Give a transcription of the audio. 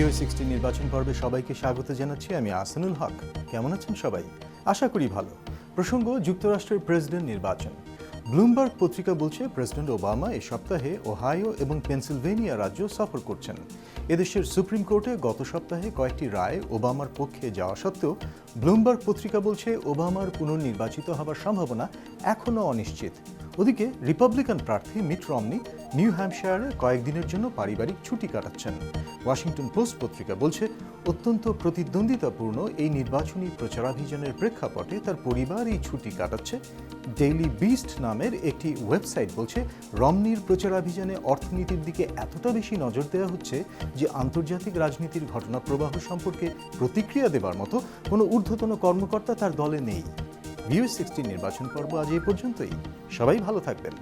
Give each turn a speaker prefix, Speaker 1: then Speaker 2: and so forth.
Speaker 1: ভিও 60 নির্বাচন পর্বে সবাইকে স্বাগত জানাচ্ছি। আমি আহসানুল হক। কেমন আছেন সবাই? আশা করি ভালো। প্রসঙ্গ যুক্তরাষ্ট্রের প্রেসিডেন্ট নির্বাচন। ব্লুমবার্গ পত্রিকা বলছে প্রেসিডেন্ট ওবামা এই সপ্তাহে ওহাইও এবং পেনসিলভেনিয়া রাজ্য সফর করছেন। এদেশের সুপ্রিম কোর্টে গত সপ্তাহে কয়েকটি রায় ওবামার পক্ষে যাওয়া সত্ত্বেও ব্লুমবার্গ পত্রিকা বলছে ওবামার পুনর্নির্বাচিত হবার সম্ভাবনা এখনও অনিশ্চিত। ওদিকে রিপাবলিকান প্রার্থী মিট রমনি নিউ হ্যাম্পশায়ারে কয়েকদিনের জন্য পারিবারিক ছুটি কাটাচ্ছেন। ওয়াশিংটন পোস্ট পত্রিকা বলছে অত্যন্ত প্রতিদ্বন্দ্বিতাপূর্ণ এই নির্বাচনী প্রচারাভিযানের প্রেক্ষাপটে তার পরিবার এই ছুটি কাটাচ্ছে। ডেইলি বিস্ট নামের একটি ওয়েবসাইট বলছে রমনির প্রচারাভিযানে অর্থনীতির দিকে এতটা বেশি নজর দেওয়া হচ্ছে যে আন্তর্জাতিক রাজনীতির ঘটনাপ্রবাহ সম্পর্কে প্রতিক্রিয়া দেবার মতো কোনো ঊর্ধ্বতন কর্মকর্তা তার দলে নেই। ভিও 60 নির্বাচন পর্ব আজ এই পর্যন্তই। সবাই ভালো থাকবেন।